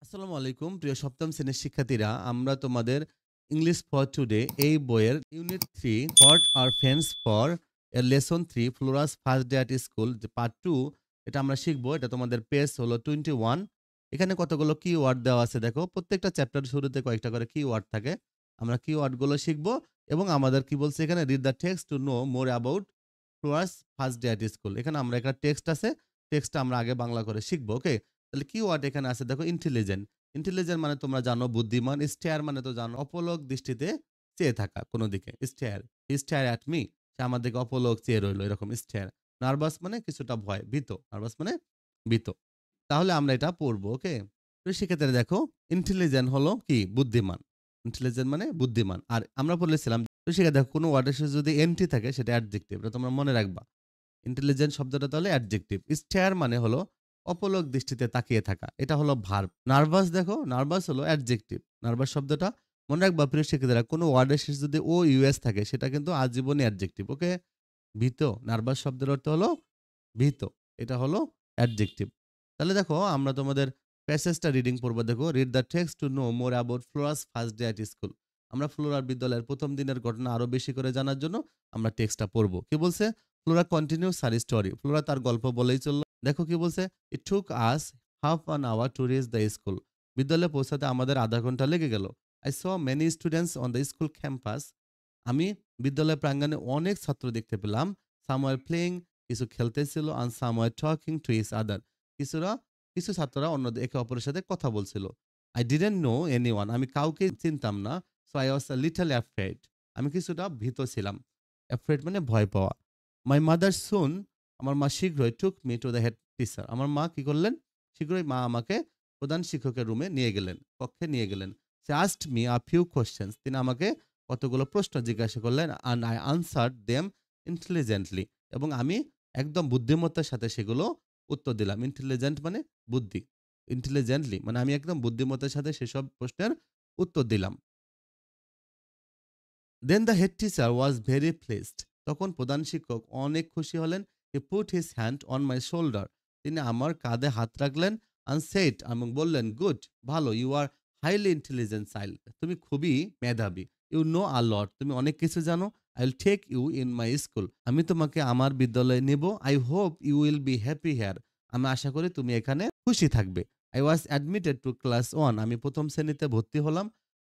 আসসালামু আলাইকুম প্রিয় সপ্তম শ্রেণীর শিক্ষার্থীরা, আমরা তোমাদের ইংলিশ ফর টুডে এই বইয়ের unit 3 what are friends for এর lesson 3 Flora's first day at school যে পার্ট 2 এটা আমরা শিখবো। এটা তোমাদের পেজ হলো 21। এখানে কতগুলো কিওয়ার্ড দেওয়া আছে দেখো। প্রত্যেকটা চ্যাপ্টার শুরুতে কয়েকটা করে কিওয়ার্ড থাকে। আমরা কিওয়ার্ড গুলো শিখবো এবং আমাদের কি বলছে এখানে read the text to know more about Flora's first day at school. এখানে আমরা একটা টেক্সট আছে, টেক্সটটা আমরা আগে বাংলা করে শিখবো। ওকে, তাহলে কিওয়ার্ড এখানে আছে দেখো ইন্টেলিজেন্ট। ইন্টেলিজেন্ট মানে তোমরা জানো বুদ্ধিমান। স্টেয়ার মানে তো জানো অপলক দৃষ্টিতে চেয়ে থাকা কোনো দিকে। Stare, he stare at me, সে আমার দিকে অপলক চেয়ে রইলো, এরকম স্টেয়ার। নার্ভাস মানে কিছুটা ভয়, ভীত। নার্ভাস মানে ভীত। তাহলে আমরা এটা পড়বো। ওকে, তো সেক্ষেত্রে দেখো ইন্টেলিজেন্ট হলো কি বুদ্ধিমান। ইন্টেলিজেন্ট মানে বুদ্ধিমান। আর আমরা বলেছিলাম তো সেখানে দেখো কোনো ওয়ার্ডের শেষে যদি এনটি থাকে সেটা অ্যাডজেক্টিভ, এটা তোমরা মনে রাখবা। ইন্টেলিজেন্ট শব্দটা তাহলে অ্যাডজেক্টিভ। স্টেয়ার মানে হলো অপলক দৃষ্টিতে তাকিয়ে থাকা, এটা হলো ভার্ব। নার্ভাস দেখো, নার্ভাস হলো অ্যাডজেক্টিভ। নার্ভাস শব্দটা মনে রাখবা প্রিয় শিক্ষার্থীরা, কোনো ওয়ার্ডের শেষে যদি ও ইউএস থাকে সেটা কিন্তু আজীবনই অ্যাডজেক্টিভ। ওকে, ভীত, নার্ভাস শব্দের অর্থ হলো ভীত, এটা হলো অ্যাডজেক্টিভ। তাহলে দেখো আমরা তোমাদের প্যাসেজটা রিডিং পড়বো। দেখো, read the text to know more about Flora's first day at school. আমরা ফ্লোরার বিদ্যালয়ের প্রথম দিনের ঘটনা আরো বেশি করে জানার জন্য আমরা টেক্সটটা পড়বো। কি বলছে? Flora continues her story. ফ্লোরা তার গল্প বলেই চলল। দেখো কি বলছে? It took us half an hour to reach the school. বিদ্যালয়ে পৌঁছাতে আমাদের আধা ঘন্টা লেগে গেল। I saw many students on the school campus. আমি বিদ্যালয় প্রাঙ্গণে অনেক ছাত্র দেখতে পেলাম। সাম ওয়ার প্লেইং, কিছু খেলতেছিল, and some were talking to each other, কিছুরা কিছু ছাত্ররা অন্যদের একে অপরের সাথে কথা বলছিল। I didn't know anyone, আমি কাউকে চিনতাম না। So I was a little afraid, আমি কিছুটা ভীত ছিলাম। Afraid মানে ভয় পাওয়া। My mother soon, আমার মা শীঘ্রই took me to the head teacher, আমার মা কি করলেন? শীঘ্রই মা আমাকে প্রধান শিক্ষকের রুমে নিয়ে গেলেন, কক্ষে নিয়ে গেলেন। She asked me a few questions, তিনি আমাকে কতগুলো প্রশ্ন জিজ্ঞাসা করলেন, and I answered them intelligently, এবং আমি একদম বুদ্ধিমত্তার সাথে সেগুলো উত্তর দিলাম। ইন্টেলিজেন্ট মানে বুদ্ধি। ইন্টেলিজেন্টলি মানে আমি একদম বুদ্ধিমত্তার সাথে সেসব প্রশ্নের উত্তর দিলাম। Then the head teacher was very pleased, তখন প্রধান শিক্ষক অনেক খুশি হলেন। He put his hand on my shoulder, তিনি আমার কাঁধে হাত রাখলেন। অ্যান্ড সেড, এবং বললেন, গুড, ভালো, you are highly intelligent child, তুমি খুবই মেধাবী। ইউ নো আ লট, তুমি অনেক কিছু জানো। I will take you in my school, আমি তোমাকে আমার বিদ্যালয়ে নেব। I hope you will be happy here, আমি আশা করি তুমি এখানে খুশি থাকবে। I was admitted to class 1, আমি প্রথম শ্রেণীতে ভর্তি হলাম।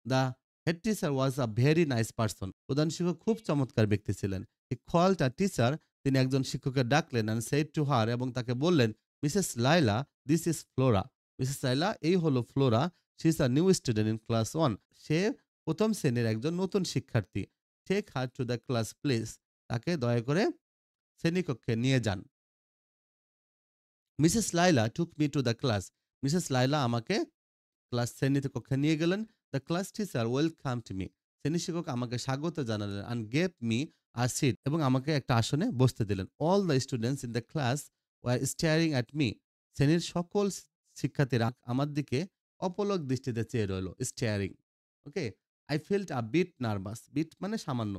The head teacher was a very nice person, প্রধান শিক্ষক খুব চমৎকার ব্যক্তি ছিলেন। হি কল্ড আ টিচার, তিনি একজন শিক্ষককে ডাকলেন। অ্যান্ড সেড টু হার, এবং তাকে বললেন, Mrs Laila, this is Flora. Mrs Laila, এই হলো Flora. She is a new student in class 1, সে প্রথম শ্রেণীর একজন নতুন শিক্ষার্থী। Take her to the class please, তাকে দয়া করে শ্রেণীকক্ষে নিয়ে যান। Mrs Laila took me to the class, Mrs Laila আমাকে ক্লাস শ্রেণীতে কক্ষে নিয়ে গেলেন। The class teacher welcome to me, শ্রেণী শিক্ষক আমাকে স্বাগত জানালেন। And gave me a seat, এবং আমাকে একটা আসনে বসতে দিলেন। All the students in the class were staring at me, শ্রেণীর সকল শিক্ষার্থীরা আমার দিকে অপলক দৃষ্টিতে চেয়ে রইল। Staring. Okay, I felt a bit nervous, bit মানে সামান্য,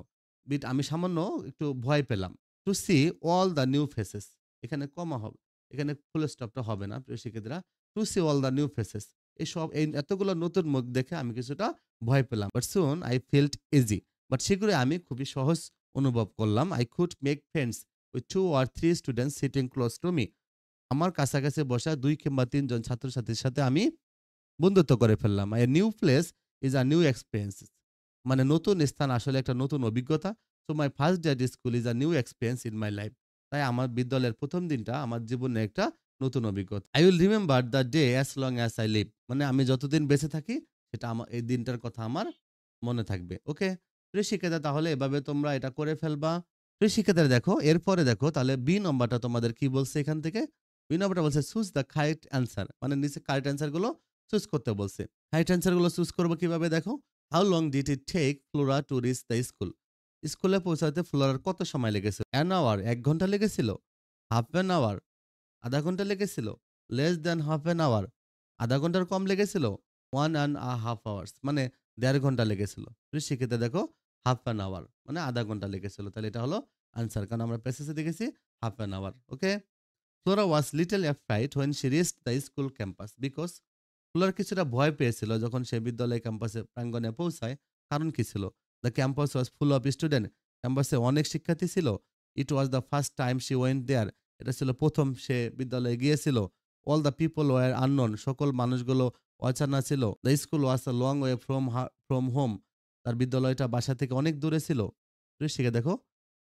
বিট আমি সামান্য একটু ভয় পেলাম। To see all the new faces, এখানে কমা হবে, এখানে ফুল স্টপটা হবে না প্রিয় শিক্ষার্থীরা। To see all the new faces, এই এতগুলো নতুন মুখ দেখে আমি কিছুটা ভয় পেলাম। But soon I felt easy, but শীঘ্রই আমি খুবই সহজ অনুভব করলাম। I could make friends with 2 or 3 students sitting close to me, আমার কাছাকাছি বসা 2 কিংবা 3 জন ছাত্রছাত্রীর সাথে আমি বন্ধুত্ব করে ফেললাম। এ new place is a new experience, মানে নতুন স্থান আসলে একটা নতুন অভিজ্ঞতা। So my first day at school is a new experience in my life, তাই আমার বিদ্যালয়ের প্রথম দিনটা আমার জীবনে একটা নতুন অভিজ্ঞতা। I will remember the day as long as I live, মানে আমি যতদিন বেঁচে থাকি সেটা আমার এই দিনটার কথা আমার মনে থাকবে। ওকে, প্রিয় শিক্ষার্থীরা, তাহলে এভাবে তোমরা এটা করে ফেলবা। প্রিয় শিক্ষার্থীরা, দেখো এরপরে দেখো তাহলে বি নম্বরটা তোমাদের কি বলছে এখান থেকে। বি নম্বরটা বলছে চুজ দ্য কারেক্ট অ্যান্সার, মানে নিচে কারেক্ট অ্যান্সার গুলো চুজ করতে বলছে। কারেক্ট অ্যান্সার গুলো চুজ করবো কিভাবে দেখো। How long did it take Flora to reach the school, স্কুলে পৌঁছাতে ফ্লোরার কত সময় লেগেছিল? অ্যান আওয়ার, 1 ঘন্টা লেগেছিল। হাফ অ্যান আওয়ার, আধা ঘন্টা লেগেছিল। Less than half an hour, আধা ঘন্টার কম লেগেছিল। 1.5 hours, মানে 1.5 ঘন্টা লেগেছিল। প্লিজ শিক্ষিতে দেখো হাফ অ্যান আওয়ার মানে আধা ঘন্টা লেগেছিল, তাহলে এটা হলো আনসার, কারণ আমরা প্যাসেজে দেখেছি half an hour. Okay, Flora was little afraid when she reached the school campus because Flora কিছুটা ভয় পেয়েছিল যখন সে বিদ্যালয় ক্যাম্পাসে প্রাঙ্গণে পৌঁছায়। কারণ কি ছিল? The campus was full of student. ক্যাম্পাসে অনেক শিক্ষার্থী ছিল। It was the first time she went there. এটা ছিল ১ম সে বিদ্যালয়ে গিয়েছিল। All the people were unknown. সকল মানুষগুলো অজানা ছিল। The school was a long way from home. তার বিদ্যালয়টা বাসা থেকে অনেক দূরে ছিল। শিখে দেখো,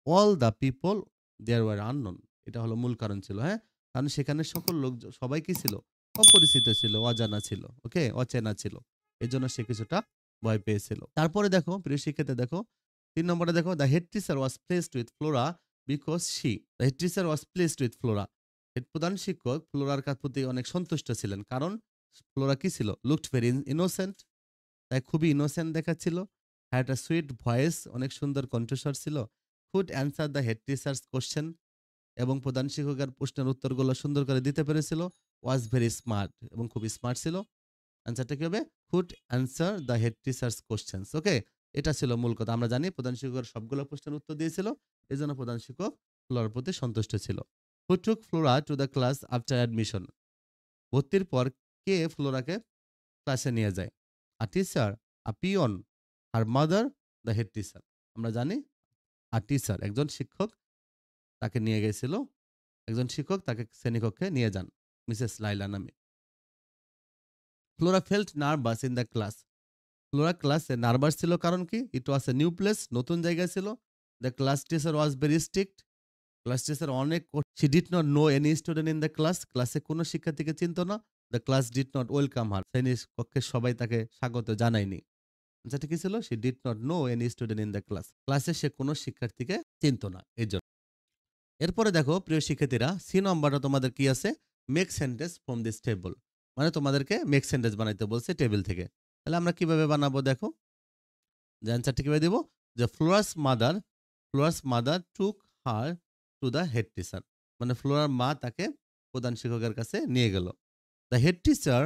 all the people there were unknown. এটা হলো মূল কারণ ছিল, হ্যাঁ? কারণ সেখানে সকল লোক সবাই কি ছিল? অপরিচিত ছিল, অজানা ছিল। ওকে? অচেনা ছিল। এজন্য সে কিছুটা ভয় পেয়েছিল। তারপরে দেখো, প্রিয় শিক্ষার্থী দেখো, ৩ নম্বরে দেখো, the head teacher was placed with Flora because she. The head teacher was placed with Flora. Head প্রধান শিক্ষক ফ্লোরার প্রতি অনেক সন্তুষ্ট ছিলেন। কারণ ফ্লোরা কি ছিল? Looked very innocent. তাই খুবই ইনোসেন্ট দেখাচ্ছিল। Had a sweet voice. অনেক সুন্দর কণ্ঠস্বর ছিল। Could answer the head teacher's question. এবং প্রধান শিক্ষকের প্রশ্নের উত্তরগুলো সুন্দর করে দিতে পেরেছিল। Was very smart. এবং খুবই স্মার্ট ছিল। অ্যান্সারটা কি হবে? Could answer the head teacher's questions. Okay? এটা ছিল মূল কথা। আমরা জানি প্রধান শিক্ষকের সবগুলো প্রশ্নের উত্তর দিয়েছিল। এজন্য প্রধান শিক্ষক ফ্লোরার প্রতি সন্তুষ্ট ছিল। Who took Flora to the class after admission. ভর্তির পর কে ফ্লোরাকে ক্লাসে নিয়ে যায়? A teacher, a peon, her mother, the head teacher. আমরা জানি আ টিচার একজন শিক্ষক তাকে নিয়ে গেছিল। একজন শিক্ষক তাকে শ্রেণীকক্ষে নিয়ে যান। মিসেস লাইলা নামে। Flora felt nervous in the class. ফ্লোরা ক্লাসে নার্ভাস ছিল কারণ কি? It was a new place. নতুন জায়গায় ছিল। The class teacher was very strict. Class teacher অনেক she did not know any student in the class. ক্লাসে কোনো শিক্ষার্থীকে চিনত না। The class did not welcome her. শ্রেণীর কক্ষে সবাই তাকে স্বাগত জানায়নি। যেটা কি ছিল? She did not know any student in the class. ক্লাসে সে কোনো শিক্ষার্থীকে চিনত না। এইজন্য। এরপরে দেখো প্রিয় শিক্ষার্থীরা, সি নম্বরটা তোমাদের কি আছে? Make sentence from this table. মানে তোমাদেরকে মেক সেন্টেন্স বানাইতে বলছে টেবিল থেকে। তাহলে আমরা কিভাবে বানাবো দেখো। যে অ্যান্সারটা কিভাবে দিব? যে Flora's mother took her to the head teacher. মানে ফ্লোরার মা তাকে প্রধান শিক্ষকের কাছে নিয়ে গেল। The head teacher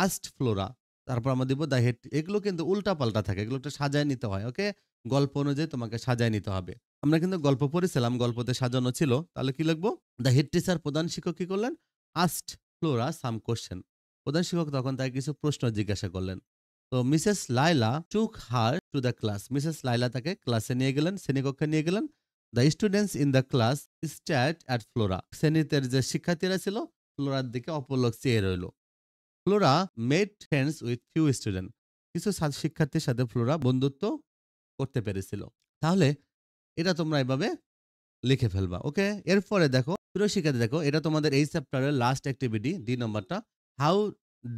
asked Flora. তারপর আমরা দিব দ্য হেড। এগুলো কিন্তু উল্টা পাল্টা থাকে। এগুলো একটু সাজায় নিতে হয়। ওকে? গল্প অনুযায়ী তোমাকে সাজায় নিতে হবে। আমরা কিন্তু গল্প পড়েছিলাম, গল্পতে সাজানো ছিল। তাহলে কি লিখবো? দ্য হেড টিচার প্রধান শিক্ষক কি করলেন? Asked Flora some question. প্রধান শিক্ষক তখন তাকে কিছু প্রশ্ন জিজ্ঞাসা করলেন। তো Mrs Laila took her to the class. Mrs Laila তাকে ক্লাসে নিয়ে গেলেন, শ্রেণীকক্ষে নিয়ে গেলেন। The students in the class stat at Flora. শ্রেণীতে যে শিক্ষার্থীরা ছিল ফ্লোরার দিকে অপলক চেয়ে রইল। Flora made friends with few student. কিছু শিক্ষার্থীর সাথে ফ্লোরা বন্ধুত্ব করতে পেরেছিল। তাহলে এটা তোমরা এভাবে লিখে ফেলবা। ওকে? এরপরে দেখো, প্রিয় শিক্ষার্থী দেখো, এটা তোমাদের এই চ্যাপ্টারের লাস্ট অ্যাক্টিভিটি ডি নাম্বারটা। How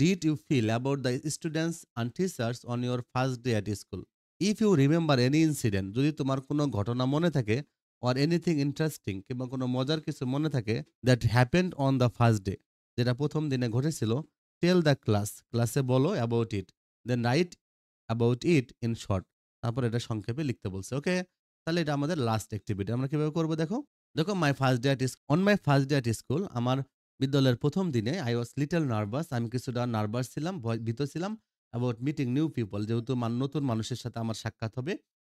did you feel about the students and teachers on your first day at school? If you remember any incident, যদি তোমার কোনো ঘটনা মনে থাকে, অর এনিথিং ইন্টারেস্টিং, কিংবা কোনো মজার কিছু মনে থাকে, that happened on the first day, যেটা প্রথম দিনে ঘটেছিল, টেল দ্য ক্লাস, ক্লাসে বলো about it, then write about it in short. তারপর এটা সংক্ষেপে লিখতে বলছে। ওকে? তাহলে এটা আমাদের লাস্ট অ্যাক্টিভিটি। আমরা কিভাবে করব দেখো। দেখো, my first day on my first day at school, আমার বিদ্যালয়ের প্রথম দিনে আই ওয়াজ লিটল নার্ভাস, আমি কিছুটা নার্ভাস ছিলাম, ভীত ছিলাম, অ্যাবাউট মিটিং নিউ পিপল, যেহেতু নতুন মানুষের সাথে আমার সাক্ষাৎ হবে।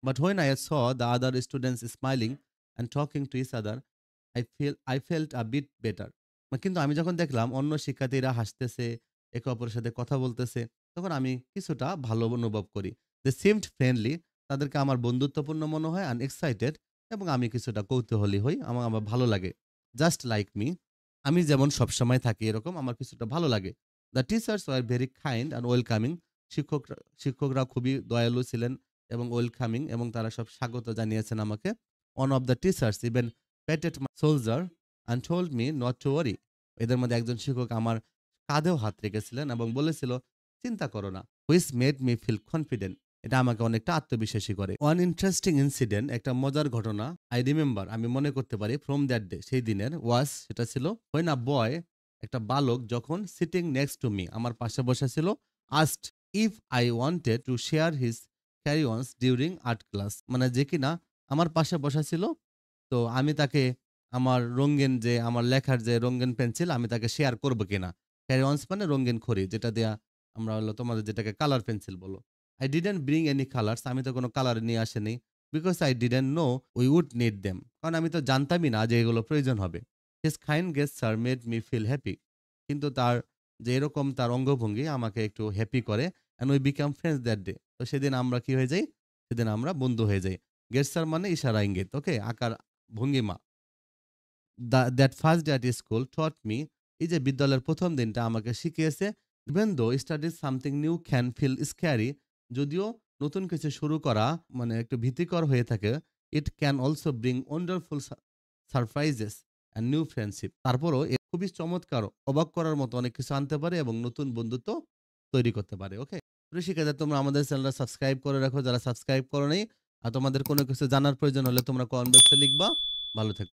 But when I saw the other students smiling and talking to each other, I felt a bit better. কিন্তু আমি যখন দেখলাম অন্য শিক্ষার্থীরা হাসতেছে, একে অপরের সাথে কথা বলতেছে, তখন আমি কিছুটা ভালো অনুভব করি। দে সিমড ফ্রেন্ডলি, তাদেরকে আমার বন্ধুত্বপূর্ণ মনে হয়, অ্যান্ড এক্সাইটেড, এবং আমি কিছুটা কৌতূহলী হই। আমার ভালো লাগে। জাস্ট লাইক মি, আমি যেমন সবসময় থাকি এরকম আমার কিছুটা ভালো লাগে। The teachers were very kind and welcoming. শিক্ষকরা খুবই দয়ালু ছিলেন এবং ওয়েলকামিং, এবং তারা সব স্বাগত জানিয়েছেন আমাকে। One of the teachers even patted my shoulder and told me not to worry. এদের মধ্যে একজন শিক্ষক আমার কাঁধেও হাত রেখেছিলেন এবং বলেছিল, চিন্তা করো না। Which made me feel confident. এটা আমাকে অনেকটা আত্মবিশ্বাসী করে। ওয়ান ইন্টারেস্টিং ইনসিডেন্ট, একটা মজার ঘটনা, আই রিমেম্বার, আমি মনে করতে পারি, ফ্রম দ্যাট ডে, সেই দিনের, ওয়াজ, সেটা ছিল, হোয়েন আ বয়, একটা বালক যখন সিটিং নেক্সট টু মি, আমার পাশে বসা ছিল, asked if I wanted to share his crayons during art class. মানে যে কিনা আমার পাশে বসা ছিল, তো আমি তাকে আমার রঙিন যে আমার লেখার যে রঙিন পেন্সিল আমি তাকে শেয়ার করব কিনা। ক্যারিয়ন্স মানে রঙিন খড়ি, যেটা দেয়া আমরা হলো তোমাদের যেটাকে কালার পেন্সিল বলো। I didn't bring any colours, আমি তো কোনো কালার নিয়ে আসিনি। Because I didn't know we would need them, কারণ আমি তো জানতামই না যে এগুলো প্রয়োজন হবে। His kind gesture made me feel happy. কিন্তু তার যে এরকম তার অঙ্গভঙ্গি আমাকে একটু হ্যাপি করে। And we become friends that day. তো সেদিন আমরা কি হয়ে যাই? সেদিন আমরা বন্ধু হয়ে যাই। গেস্টার মানে ইশারা ইঙ্গিত। ওকে? আকার ভঙ্গিমা। That first day at school taught me, এই যে বিদ্যালয়ের ১ম দিনটা আমাকে শিখিয়েছে, even though studies something new can feel scary, যদিও নতুন কিছু শুরু করা মানে একটু ভীতিকর হয়ে থাকে, it can also bring wonderful surprises and new friendship. তারপরও এ খুবই চমৎকার, অবাক করার মতো অনেক কিছু আনতে পারে এবং নতুন বন্ধুত্ব তৈরি করতে পারে। ওকে? প্রিয় শিক্ষার্থীরা, তোমরা আমাদের চ্যানেলটা সাবস্ক্রাইব করে রাখো যারা সাবস্ক্রাইব করো নাই। আর তোমাদের কোনো কিছু জানার প্রয়োজন হলে তোমরা কমেন্ট বক্সে লিখবা। ভালো থেকো।